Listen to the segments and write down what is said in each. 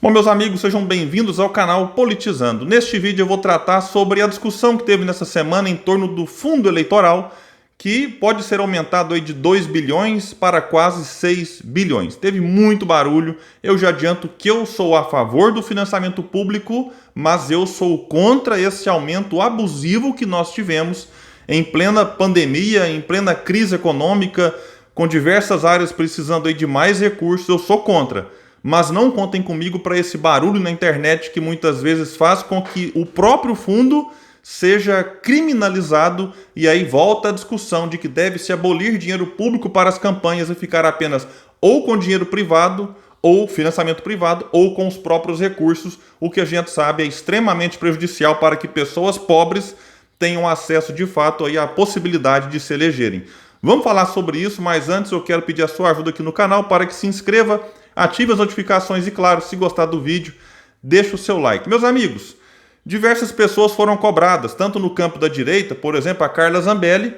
Bom, meus amigos, sejam bem-vindos ao canal Politizando. Neste vídeo eu vou tratar sobre a discussão que teve nessa semana em torno do fundo eleitoral, que pode ser aumentado aí de 2 bilhões para quase 6 bilhões. Teve muito barulho. Eu já adianto que eu sou a favor do financiamento público, mas eu sou contra esse aumento abusivo que nós tivemos em plena pandemia, em plena crise econômica, com diversas áreas precisando aí de mais recursos. Eu sou contra. Mas não contem comigo para esse barulho na internet que muitas vezes faz com que o próprio fundo seja criminalizado, e aí volta a discussão de que deve-se abolir dinheiro público para as campanhas e ficar apenas ou com dinheiro privado, ou financiamento privado, ou com os próprios recursos, o que a gente sabe é extremamente prejudicial para que pessoas pobres tenham acesso de fato aí à possibilidade de se elegerem. Vamos falar sobre isso, mas antes eu quero pedir a sua ajuda aqui no canal para que se inscreva, ative as notificações e, claro, se gostar do vídeo, deixe o seu like. Meus amigos, diversas pessoas foram cobradas, tanto no campo da direita, por exemplo, a Carla Zambelli,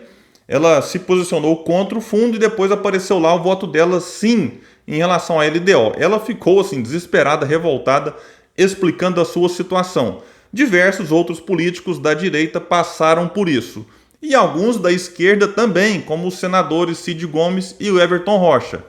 ela se posicionou contra o fundo e depois apareceu lá o voto dela sim em relação à LDO. Ela ficou assim desesperada, revoltada, explicando a sua situação. Diversos outros políticos da direita passaram por isso. E alguns da esquerda também, como os senadores Cid Gomes e o Everton Rocha.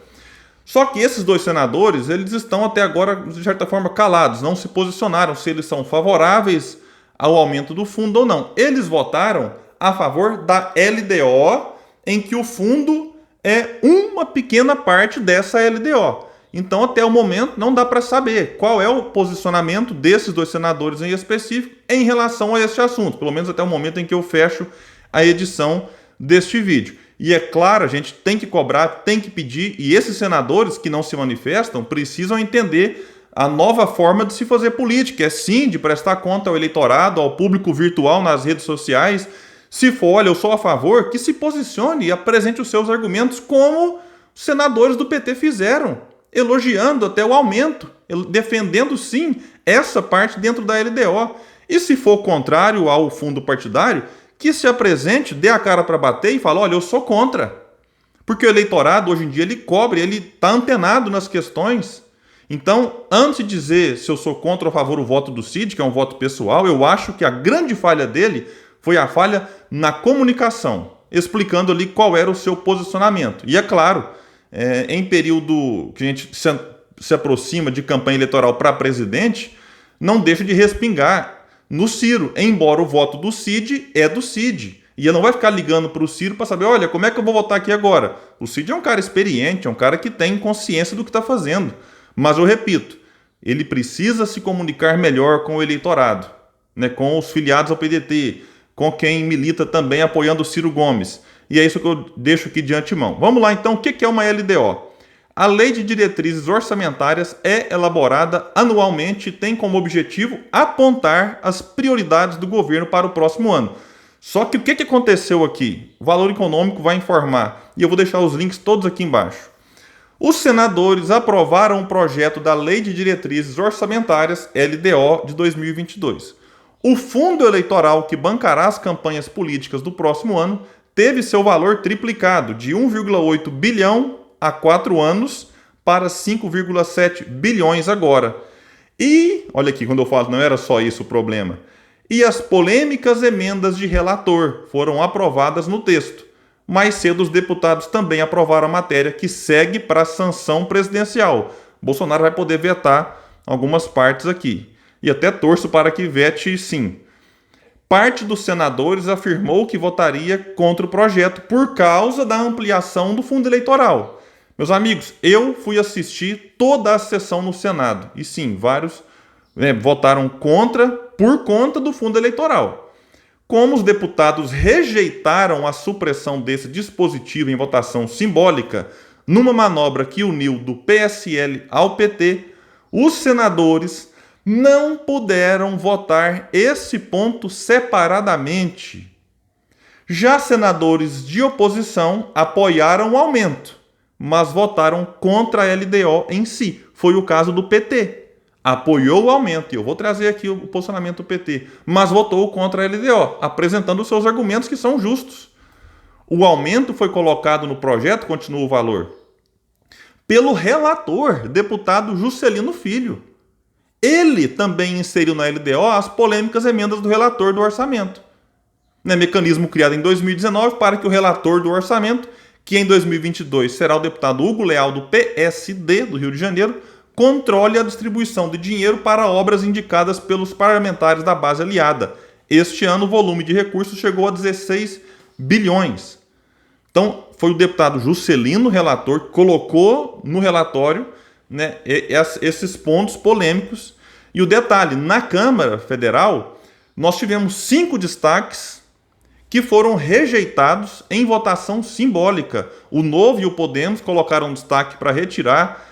Só que esses dois senadores, eles estão até agora, de certa forma, calados, não se posicionaram se eles são favoráveis ao aumento do fundo ou não. Eles votaram a favor da LDO, em que o fundo é uma pequena parte dessa LDO. Então, até o momento, não dá para saber qual é o posicionamento desses dois senadores em específico em relação a este assunto, pelo menos até o momento em que eu fecho a edição deste vídeo. E é claro, a gente tem que cobrar, tem que pedir, e esses senadores que não se manifestam precisam entender a nova forma de se fazer política, é sim de prestar conta ao eleitorado, ao público virtual nas redes sociais. Se for, olha, eu sou a favor, que se posicione e apresente os seus argumentos como os senadores do PT fizeram, elogiando até o aumento, defendendo sim essa parte dentro da LDO. E se for contrário ao fundo partidário, que se apresente, dê a cara para bater e fale, olha, eu sou contra. Porque o eleitorado, hoje em dia, ele cobre, ele está antenado nas questões. Então, antes de dizer se eu sou contra ou a favor o voto do Cid, que é um voto pessoal, eu acho que a grande falha dele foi a falha na comunicação, explicando ali qual era o seu posicionamento. E é claro, em período que a gente se aproxima de campanha eleitoral para presidente, não deixa de respingar no Ciro, embora o voto do Cid é do Cid. E ele não vai ficar ligando para o Ciro para saber, olha, como é que eu vou votar aqui agora? O Cid é um cara experiente, é um cara que tem consciência do que está fazendo. Mas eu repito, ele precisa se comunicar melhor com o eleitorado, né, com os filiados ao PDT, com quem milita também apoiando o Ciro Gomes. E é isso que eu deixo aqui de antemão. Vamos lá então, o que é uma LDO? A Lei de Diretrizes Orçamentárias é elaborada anualmente e tem como objetivo apontar as prioridades do governo para o próximo ano. Só que o que aconteceu aqui? O Valor Econômico vai informar, e eu vou deixar os links todos aqui embaixo. Os senadores aprovaram o projeto da Lei de Diretrizes Orçamentárias, LDO, de 2022. O fundo eleitoral que bancará as campanhas políticas do próximo ano teve seu valor triplicado, de 1,8 bilhão há 4 anos para 5,7 bilhões agora. E, olha aqui, quando eu falo, não era só isso o problema. E as polêmicas emendas de relator foram aprovadas no texto. Mais cedo, os deputados também aprovaram a matéria que segue para a sanção presidencial. Bolsonaro vai poder vetar algumas partes aqui. E até torço para que vete sim. Parte dos senadores afirmou que votaria contra o projeto por causa da ampliação do fundo eleitoral. Meus amigos, eu fui assistir toda a sessão no Senado. E sim, vários votaram contra por conta do fundo eleitoral. Como os deputados rejeitaram a supressão desse dispositivo em votação simbólica, numa manobra que uniu do PSL ao PT, os senadores não puderam votar esse ponto separadamente. Já senadores de oposição apoiaram o aumento, mas votaram contra a LDO em si. Foi o caso do PT. Apoiou o aumento, e eu vou trazer aqui o posicionamento do PT, mas votou contra a LDO, apresentando os seus argumentos que são justos. O aumento foi colocado no projeto, continua o valor, pelo relator, deputado Juscelino Filho. ele também inseriu na LDO as polêmicas emendas do relator do orçamento. Mecanismo criado em 2019 para que o relator do orçamento, que em 2022 será o deputado Hugo Leal do PSD do Rio de Janeiro, controle a distribuição de dinheiro para obras indicadas pelos parlamentares da base aliada. Este ano o volume de recursos chegou a 16 bilhões. Então, foi o deputado Juscelino, relator, que colocou no relatório, né, esses pontos polêmicos. E o detalhe, na Câmara Federal, nós tivemos 5 destaques que foram rejeitados em votação simbólica. O Novo e o Podemos colocaram destaque para retirar,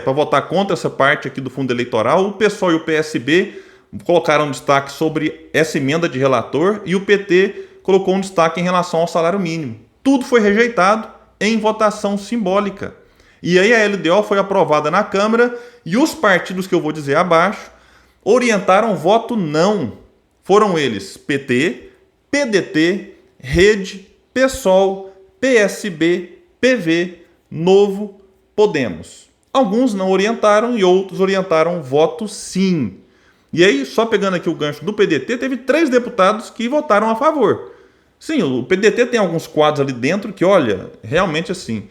para votar contra essa parte aqui do fundo eleitoral. O PSOL e o PSB colocaram destaque sobre essa emenda de relator e o PT colocou um destaque em relação ao salário mínimo. Tudo foi rejeitado em votação simbólica. E aí a LDO foi aprovada na Câmara e os partidos que eu vou dizer abaixo orientaram voto não. Foram eles PT, PDT, Rede, PSOL, PSB, PV, Novo, Podemos. Alguns não orientaram e outros orientaram voto sim. E aí, só pegando aqui o gancho do PDT, teve 3 deputados que votaram a favor. Sim, o PDT tem alguns quadros ali dentro que, olha, realmente assim,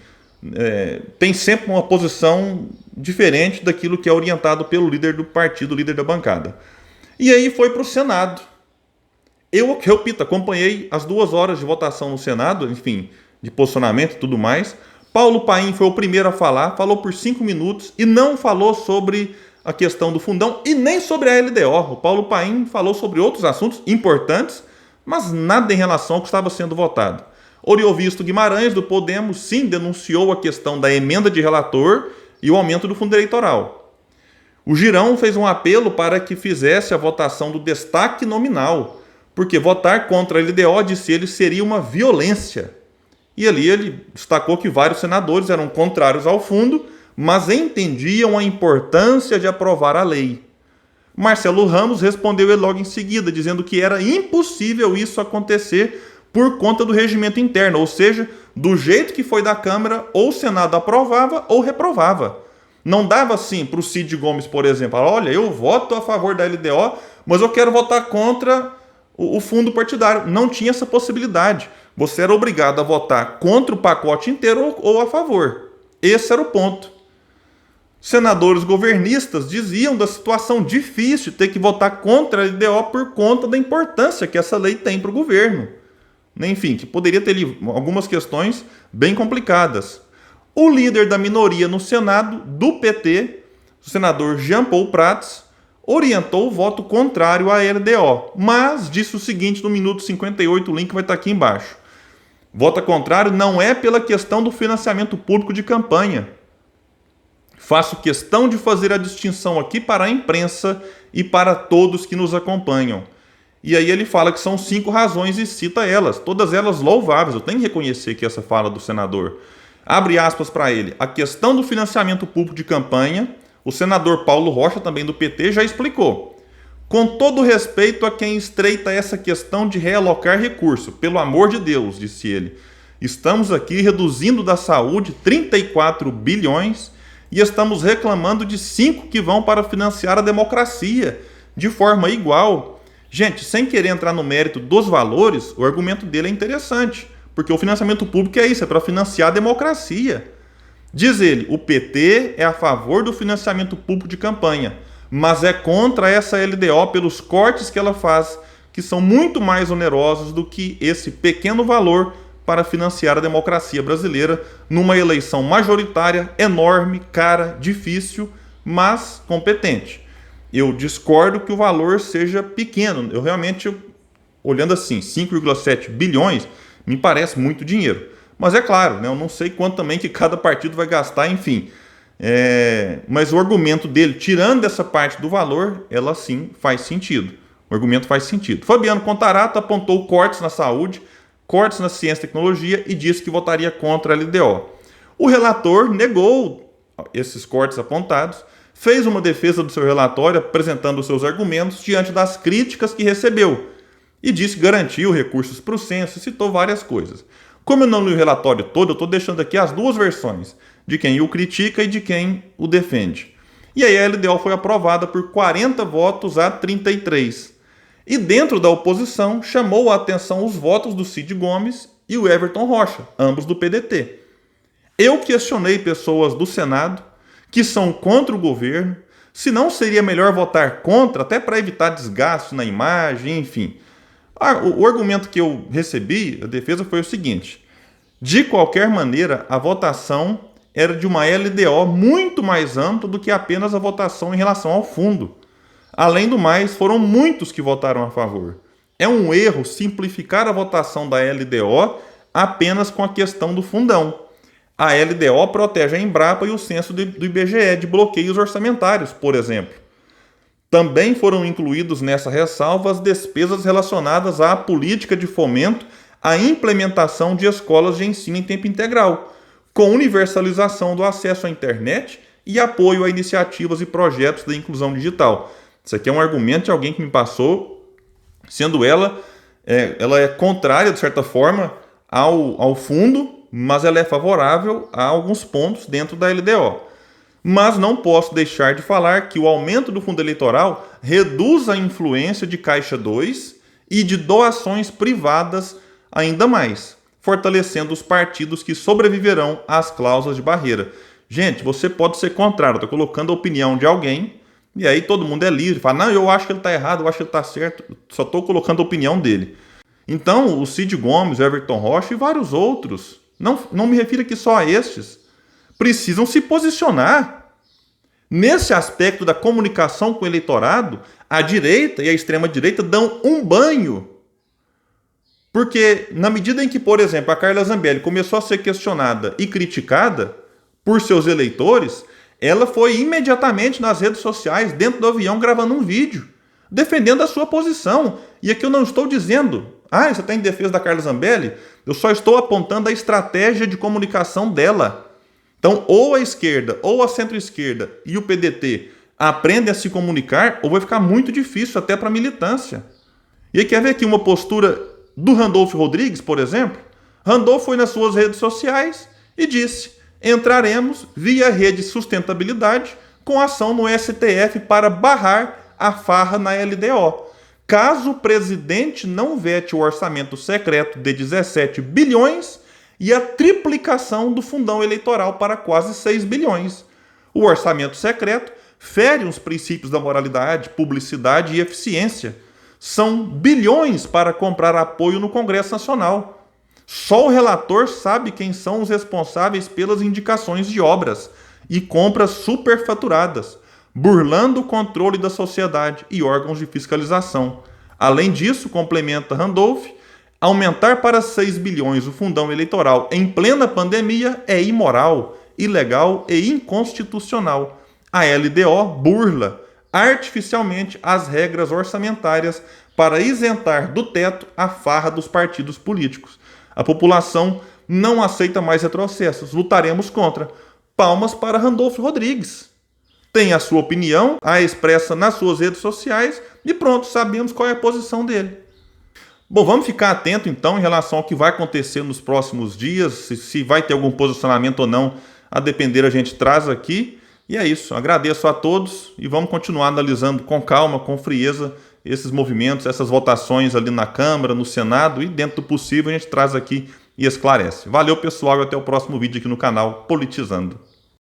tem sempre uma posição diferente daquilo que é orientado pelo líder do partido, líder da bancada. E aí foi para o Senado. Eu, repito, acompanhei as 2 horas de votação no Senado, enfim, de posicionamento e tudo mais. Paulo Paim foi o primeiro a falar, falou por 5 minutos e não falou sobre a questão do fundão e nem sobre a LDO. O Paulo Paim falou sobre outros assuntos importantes, mas nada em relação ao que estava sendo votado. Oriovisto Guimarães, do Podemos, sim, denunciou a questão da emenda de relator e o aumento do fundo eleitoral. O Girão fez um apelo para que fizesse a votação do destaque nominal, porque votar contra a LDO, disse ele, seria uma violência. E ali ele destacou que vários senadores eram contrários ao fundo, mas entendiam a importância de aprovar a lei. Marcelo Ramos respondeu ele logo em seguida, dizendo que era impossível isso acontecer por conta do regimento interno, ou seja, do jeito que foi da Câmara, ou o Senado aprovava ou reprovava. Não dava assim para o Cid Gomes, por exemplo, olha, eu voto a favor da LDO, mas eu quero votar contra o fundo partidário. Não tinha essa possibilidade. Você era obrigado a votar contra o pacote inteiro ou a favor. Esse era o ponto. Senadores governistas diziam da situação difícil de ter que votar contra a LDO por conta da importância que essa lei tem para o governo. Enfim, que poderia ter algumas questões bem complicadas. O líder da minoria no Senado, do PT, o senador Jean Paul Prats, orientou o voto contrário à LDO, mas disse o seguinte no minuto 58, o link vai estar aqui embaixo. Voto contrário não é pela questão do financiamento público de campanha. Faço questão de fazer a distinção aqui para a imprensa e para todos que nos acompanham. E aí ele fala que são 5 razões e cita elas, todas elas louváveis. Eu tenho que reconhecer que essa fala do senador. Abre aspas para ele. A questão do financiamento público de campanha, o senador Paulo Rocha, também do PT, já explicou. Com todo respeito a quem estreita essa questão de realocar recurso, pelo amor de Deus, disse ele, estamos aqui reduzindo da saúde 34 bilhões e estamos reclamando de 5 que vão para financiar a democracia, de forma igual. Gente, sem querer entrar no mérito dos valores, o argumento dele é interessante, porque o financiamento público é isso, é para financiar a democracia. Diz ele, o PT é a favor do financiamento público de campanha, mas é contra essa LDO pelos cortes que ela faz, que são muito mais onerosos do que esse pequeno valor para financiar a democracia brasileira numa eleição majoritária, enorme, cara, difícil, mas competente. Eu discordo que o valor seja pequeno. Eu realmente, olhando assim, 5,7 bilhões, me parece muito dinheiro. Mas é claro, né, eu não sei quanto também que cada partido vai gastar, enfim. Mas o argumento dele, tirando essa parte do valor, ela sim faz sentido. O argumento faz sentido. Fabiano Contarato apontou cortes na saúde, cortes na ciência e tecnologia e disse que votaria contra a LDO. O relator negou esses cortes apontados, fez uma defesa do seu relatório apresentando os seus argumentos diante das críticas que recebeu e disse que garantiu recursos para o censo e citou várias coisas. Como eu não li o relatório todo, eu estou deixando aqui as 2 versões, de quem o critica e de quem o defende. E aí a LDO foi aprovada por 40 votos a 33. E dentro da oposição chamou a atenção os votos do Cid Gomes e o Everton Rocha, ambos do PDT. Eu questionei pessoas do Senado que são contra o governo, se não seria melhor votar contra, até para evitar desgaste na imagem, enfim. O argumento que eu recebi, a defesa, foi o seguinte: de qualquer maneira, a votação era de uma LDO muito mais ampla do que apenas a votação em relação ao fundo. Além do mais, foram muitos que votaram a favor. É um erro simplificar a votação da LDO apenas com a questão do fundão. A LDO protege a Embrapa e o censo do IBGE de bloqueios orçamentários, por exemplo. Também foram incluídos nessa ressalva as despesas relacionadas à política de fomento à implementação de escolas de ensino em tempo integral, com universalização do acesso à internet e apoio a iniciativas e projetos da inclusão digital. Isso aqui é um argumento de alguém que me passou, sendo ela é contrária, de certa forma, ao fundo, mas ela é favorável a alguns pontos dentro da LDO. Mas não posso deixar de falar que o aumento do fundo eleitoral reduz a influência de Caixa 2 e de doações privadas ainda mais, fortalecendo os partidos que sobreviverão às cláusulas de barreira. Gente, você pode ser contrário, estou colocando a opinião de alguém, e aí todo mundo é livre, fala, não, eu acho que ele está errado, eu acho que ele está certo, só estou colocando a opinião dele. Então, o Cid Gomes, o Everton Rocha e vários outros, não me refiro aqui só a estes, precisam se posicionar. Nesse aspecto da comunicação com o eleitorado, a direita e a extrema-direita dão um banho. Porque na medida em que, por exemplo, a Carla Zambelli começou a ser questionada e criticada por seus eleitores, ela foi imediatamente nas redes sociais, dentro do avião, gravando um vídeo, defendendo a sua posição. E aqui eu não estou dizendo, você está em defesa da Carla Zambelli? Eu só estou apontando a estratégia de comunicação dela. Então, ou a esquerda, ou a centro-esquerda e o PDT aprendem a se comunicar, ou vai ficar muito difícil até para a militância. E aí quer ver aqui uma postura do Randolfo Rodrigues, por exemplo? Randolfo foi nas suas redes sociais e disse: entraremos via rede sustentabilidade com ação no STF para barrar a farra na LDO. Caso o presidente não vete o orçamento secreto de 17 bilhões e a triplicação do fundão eleitoral para quase 6 bilhões. O orçamento secreto fere os princípios da moralidade, publicidade e eficiência. São bilhões para comprar apoio no Congresso Nacional. Só o relator sabe quem são os responsáveis pelas indicações de obras e compras superfaturadas, burlando o controle da sociedade e órgãos de fiscalização. Além disso, complementa Randolph, aumentar para 6 bilhões o fundão eleitoral em plena pandemia é imoral, ilegal e inconstitucional. A LDO burla artificialmente as regras orçamentárias para isentar do teto a farra dos partidos políticos. A população não aceita mais retrocessos. Lutaremos contra. Palmas para Randolfo Rodrigues. Tem a sua opinião, a expressa nas suas redes sociais e pronto, sabemos qual é a posição dele. Bom, vamos ficar atento então em relação ao que vai acontecer nos próximos dias, se vai ter algum posicionamento ou não, a depender a gente traz aqui. E é isso, agradeço a todos e vamos continuar analisando com calma, com frieza, esses movimentos, essas votações ali na Câmara, no Senado e dentro do possível a gente traz aqui e esclarece. Valeu pessoal e até o próximo vídeo aqui no canal Politizando.